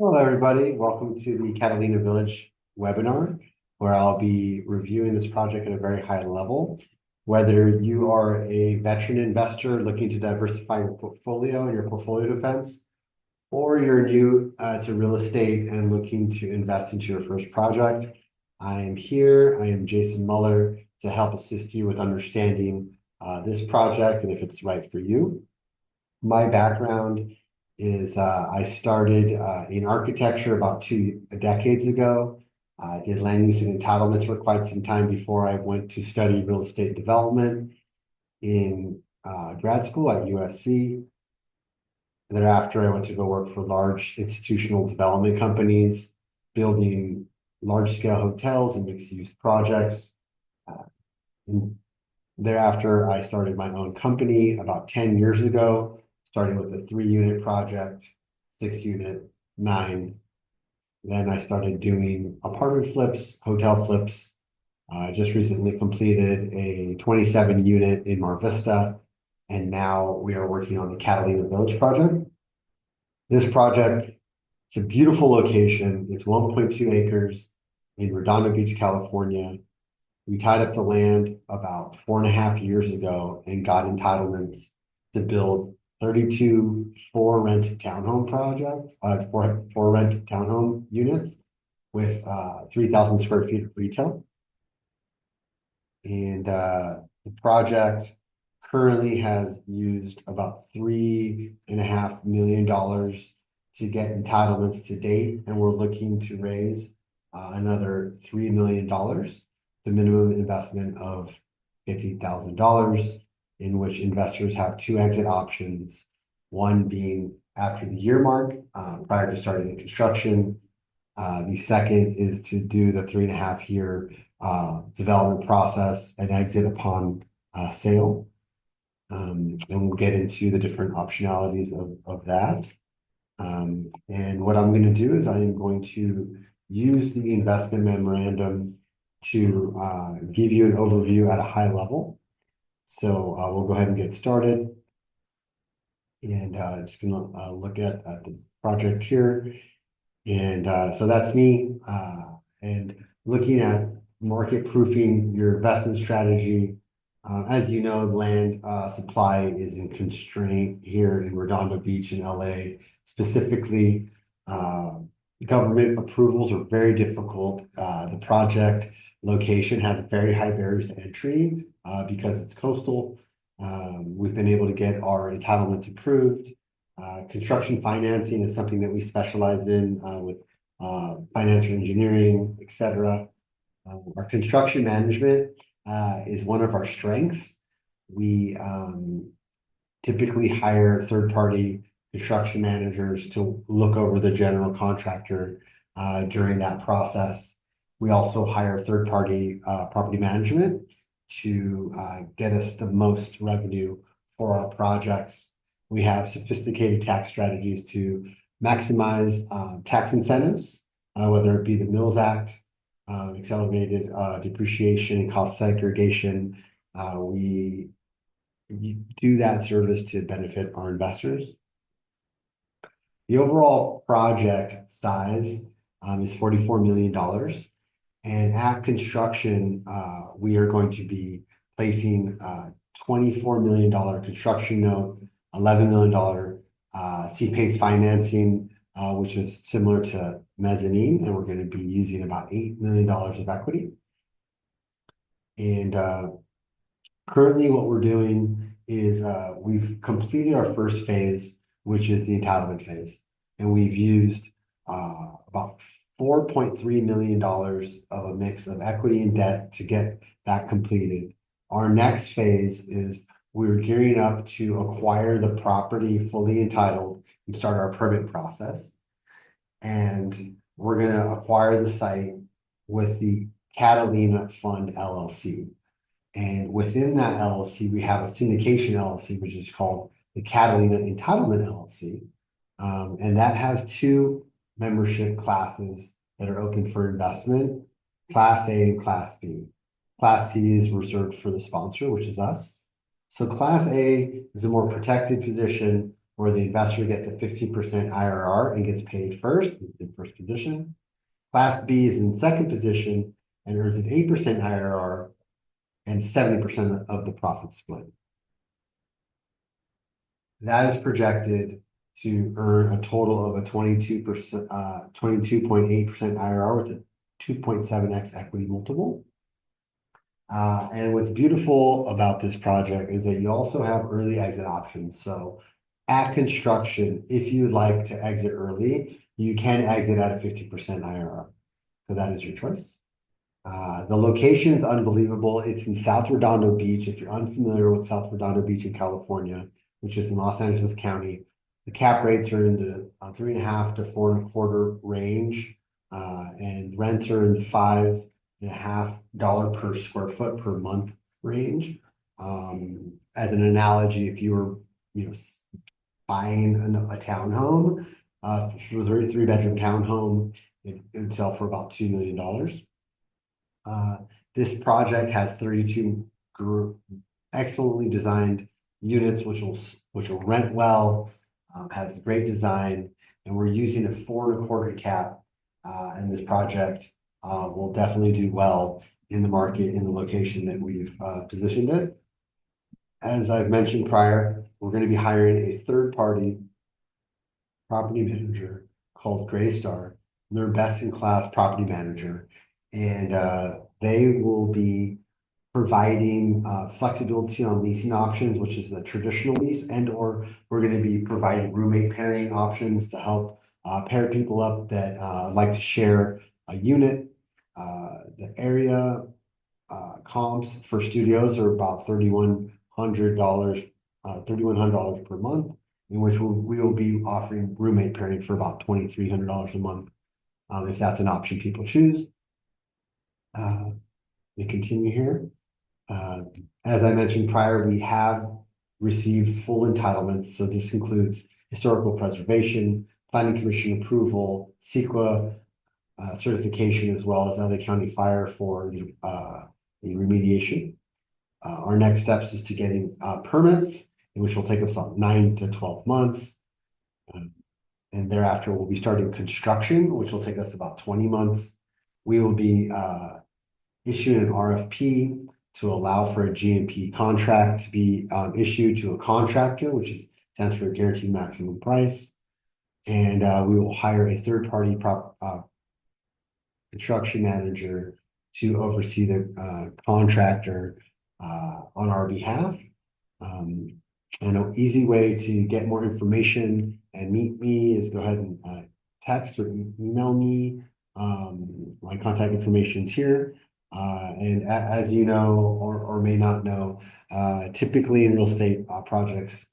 Hello, everybody. Welcome to the Catalina Village webinar, where I'll be reviewing this project at a very high level. Whether you are a veteran investor looking to diversify your portfolio and your portfolio defense, or you're new to real estate and looking to invest into your first project, I am here. I am Jason Muller to help assist you with understanding this project and if it's right for you. My background is I started in architecture about 2 decades ago. I did land use and entitlements for quite some time before I went to study real estate development in grad school at USC. Thereafter, I went to go work for large institutional development companies, building large-scale hotels and mixed-use projects. And thereafter, I started my own company about 10 years ago, starting with a 3-unit project, 6-unit, 9. Then I started doing apartment flips, hotel flips. I just recently completed a 27-unit in Mar Vista, and now we are working on the Catalina Village project. This project, it's a beautiful location. It's 1.2 acres in Redondo Beach, California. We tied up the land about 4.5 years ago and got entitlements to build 32 for-rent townhome projects, for-rent townhome units with 3,000 square feet of retail. And the project currently has used about $3.5 million to get entitlements to date, and we're looking to raise another $3 million, the minimum investment of $50,000, in which investors have 2 exit options, one being after the year mark, prior to starting the construction. The second is to do the 3.5-year development process and exit upon sale. And we'll get into the different optionalities of that. And what I'm going to do is I am going to use the investment memorandum to give you an overview at a high level. So we'll go ahead and get started. And just going to look at the project here. And so that's me. And looking at market proofing your investment strategy. As you know, land supply is in constraint here in Redondo Beach in LA. Specifically, government approvals are very difficult. The project location has very high barriers to entry because it's coastal. We've been able to get our entitlements approved. Construction financing is something that we specialize in with financial engineering, etc. Our construction management is one of our strengths. We typically hire third-party construction managers to look over the general contractor during that process. We also hire third-party property management to get us the most revenue for our projects. We have sophisticated tax strategies to maximize tax incentives, whether it be the Mills Act, accelerated depreciation and cost segregation. We do that service to benefit our investors. The overall project size is $44 million. And at construction, we are going to be placing $24 million construction note, $11 million C-PACE financing, which is similar to mezzanine, and we're going to be using about $8 million of equity. And currently what we're doing is we've completed our first phase, which is the entitlement phase. And we've used about $4.3 million of a mix of equity and debt to get that completed. Our next phase is we're gearing up to acquire the property fully entitled and start our permit process. And we're going to acquire the site with the Catalina Fund LLC. And within that LLC, we have a syndication LLC, which is called the Catalina Entitlement LLC. And that has 2 membership classes that are open for investment, Class A and Class B. Class C is reserved for the sponsor, which is us. So Class A is a more protected position where the investor gets a 15% IRR and gets paid first, in first position. Class B is in second position and earns an 8% IRR and 70% of the profit split. That is projected to earn a total of a 22%, 22.8% IRR with a 2.7x equity multiple. And what's beautiful about this project is that you also have early exit options. So at construction, if you would like to exit early, you can exit at a 50% IRR. So that is your choice. The location is unbelievable. It's in South Redondo Beach. If you're unfamiliar with South Redondo Beach in California, which is in Los Angeles County, the cap rates are in the 3.5 to 4.25 range, and rents are in the $5.50 per square foot per month range. As an analogy, if you were, buying a townhome, for a 3-bedroom townhome, it would sell for about $2 million. This project has 32 excellently designed units, which will rent well, has great design, and we're using a 4.25 cap. And this project will definitely do well in the market in the location that we've positioned it. As I've mentioned prior, we're going to be hiring a third-party property manager called Greystar. They're best-in-class property manager, and they will be providing flexibility on leasing options, which is a traditional lease, and/or we're going to be providing roommate pairing options to help pair people up that like to share a unit. The area comps for studios are about $3,100 per month, in which we will be offering roommate pairing for about $2,300 a month, if that's an option people choose. We continue here. As I mentioned prior, we have received full entitlements. So this includes historical preservation, planning commission approval, CEQA certification, as well as LA County Fire for the remediation. Our next steps is to getting permits, which will take us about 9 to 12 months. And thereafter, we'll be starting construction, which will take us about 20 months. We will be issuing an RFP to allow for a GMP contract to be issued to a contractor, which stands for guaranteed maximum price. And we will hire a third-party construction manager to oversee the contractor on our behalf. And an easy way to get more information and meet me is go ahead and text or email me. My contact information is here. And as you know, or may not know, typically in real estate projects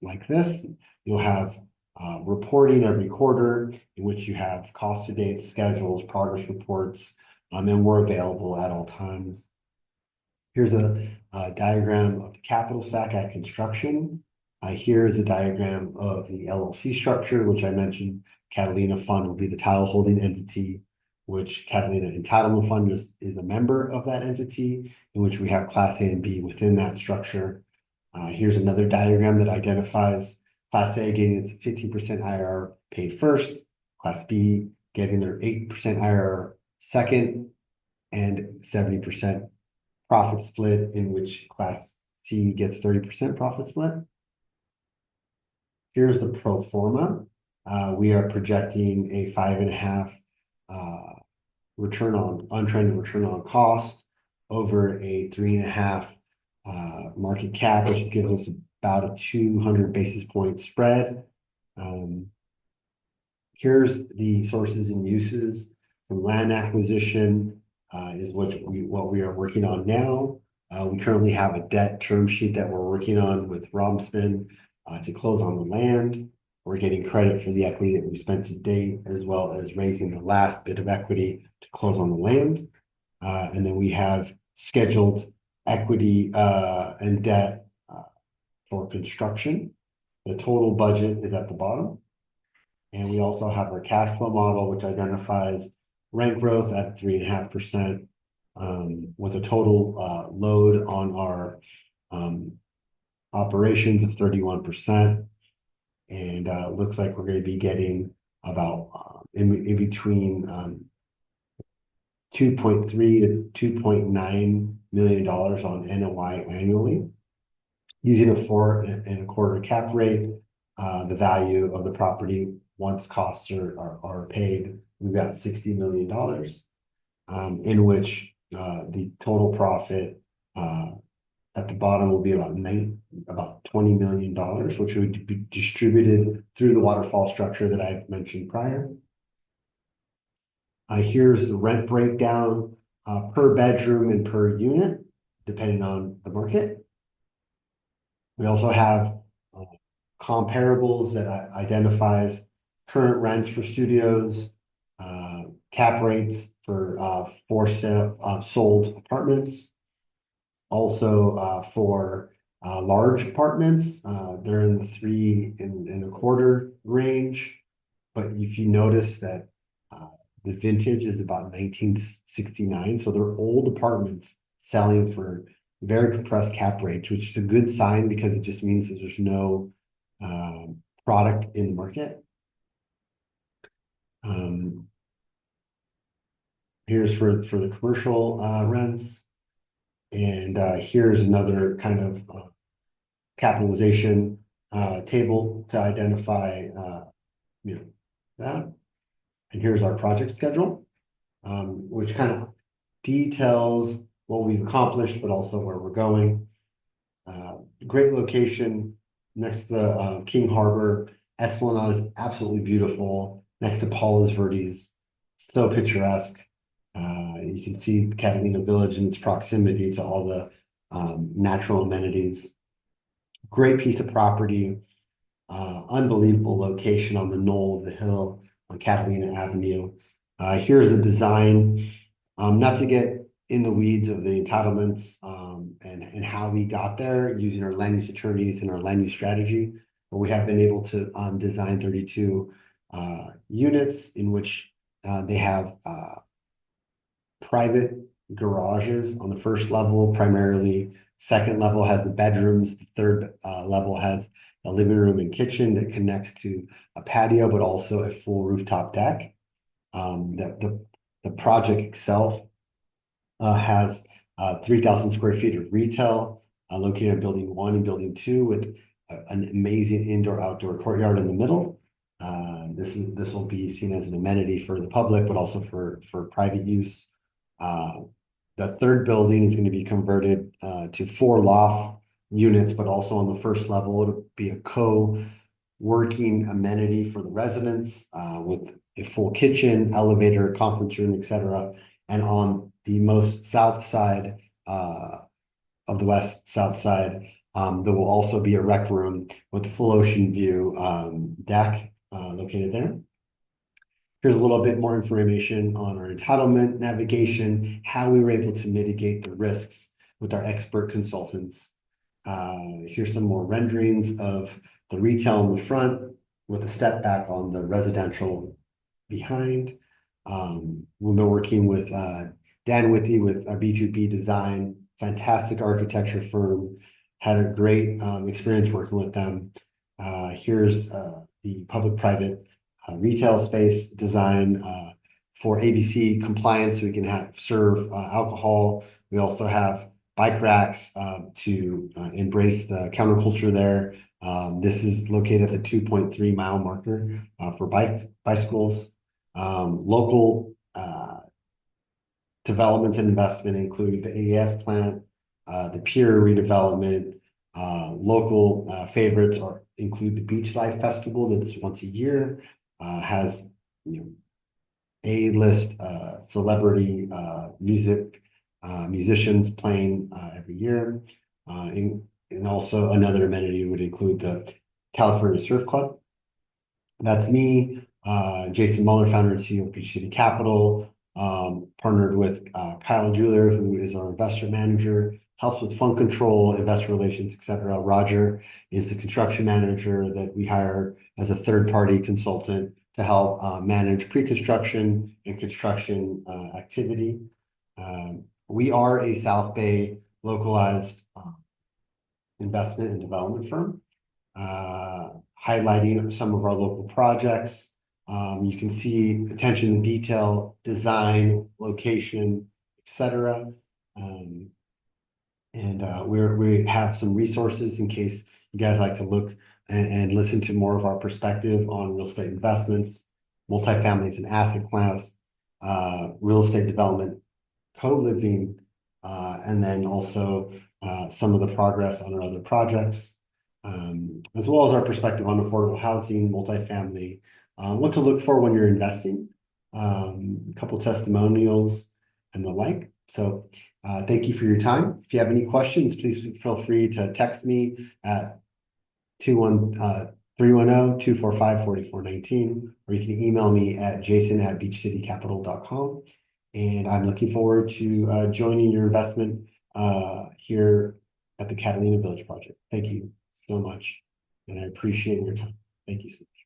like this, you'll have reporting every quarter in which you have cost to date schedules, progress reports, and we're available at all times. Here's a diagram of the capital stack at construction. Here is a diagram of the LLC structure, which I mentioned. Catalina Fund will be the title holding entity, which Catalina Entitlement Fund is a member of that entity, in which we have Class A and B within that structure. Here's another diagram that identifies Class A getting its 15% IRR paid first, Class B getting their 8% IRR second, and 70% profit split, in which Class C gets 30% profit split. Here's the pro forma. We are projecting a 5.5 untrended return on cost over a 3.5 market cap, which gives us about a 200 basis point spread. Here's the sources and uses. From land acquisition is what we are working on now. We currently have a debt term sheet that we're working on with Robinson to close on the land. We're getting credit for the equity that we've spent to date, as well as raising the last bit of equity to close on the land. And then we have scheduled equity and debt for construction. The total budget is at the bottom. And we also have our cash flow model, which identifies rent growth at 3.5%, with a total load on our operations of 31%. And looks like we're going to be getting about in between 2.3 to $2.9 million on NOI annually. Using a 4.25 cap rate, the value of the property once costs are paid, we've got $60 million, in which the total profit at the bottom will be about $20 million, which would be distributed through the waterfall structure that I've mentioned prior. Here's the rent breakdown per bedroom and per unit, depending on the market. We also have comparables that identifies current rents for studios, cap rates for sale, sold apartments. Also for large apartments, they're in the 3.25 range. But if you notice that the vintage is about 1969, so they're old apartments selling for very compressed cap rates, which is a good sign because it just means that there's no product in the market. Here's for the commercial rents, and here's another kind of capitalization table to identify that. And here's our project schedule, which kind of details what we've accomplished, but also where we're going. Great location next to King Harbor. Esplanade is absolutely beautiful next to Paula's Verdes. So picturesque. You can see Catalina Village and its proximity to all the natural amenities. Great piece of property. Unbelievable location on the knoll of the hill on Catalina Avenue. Here's the design. Not to get in the weeds of the entitlements and how we got there using our land use attorneys and our land use strategy, but we have been able to design 32 units in which they have private garages on the first level primarily. Second level has the bedrooms. The third level has a living room and kitchen that connects to a patio, but also a full rooftop deck. The project itself has 3,000 square feet of retail located in building 1 and building 2 with an amazing indoor-outdoor courtyard in the middle. This will be seen as an amenity for the public, but also for private use. The third building is going to be converted to 4 loft units, but also on the first level, it'll be a co-working amenity for the residents with a full kitchen, elevator, conference room, etc. And on the most south side of the west south side, there will also be a rec room with full ocean view deck located there. Here's a little bit more information on our entitlement navigation, how we were able to mitigate the risks with our expert consultants. Here's some more renderings of the retail in the front with a step back on the residential behind. We've been working with Dan Withy with B2B Design, fantastic architecture firm, had a great experience working with them. Here's the public-private retail space design for ABC compliance, so we can serve alcohol. We also have bike racks to embrace the counterculture there. This is located at the 2.3 mile marker for bicycles. Local developments and investment include the AES plant, the pier redevelopment. Local favorites include the Beach Life Festival that's once a year, has A-list celebrity musicians playing every year. And also another amenity would include the California Surf Club. That's me, Jason Muller, founder and CEO of Beach City Capital, partnered with Kyle Jeweler, who is our investor manager, helps with fund control, investor relations, etc. Roger is the construction manager that we hire as a third-party consultant to help manage pre-construction and construction activity. We are a South Bay localized investment and development firm. highlighting some of our local projects. You can see attention to detail, design, location, etc. Um, and we have some resources in case you guys like to look and listen to more of our perspective on real estate investments, multifamily as an asset class, real estate development, co-living, and then also some of the progress on our other projects, as well as our perspective on affordable housing, multifamily, what to look for when you're investing, a couple testimonials and the like. So thank you for your time. If you have any questions, please feel free to text me at 310-245-4419, or you can email me at jason@beachcitycapital.com. And I'm looking forward to joining your investment here at the Catalina Village project. Thank you so much, and I appreciate your time. Thank you so much.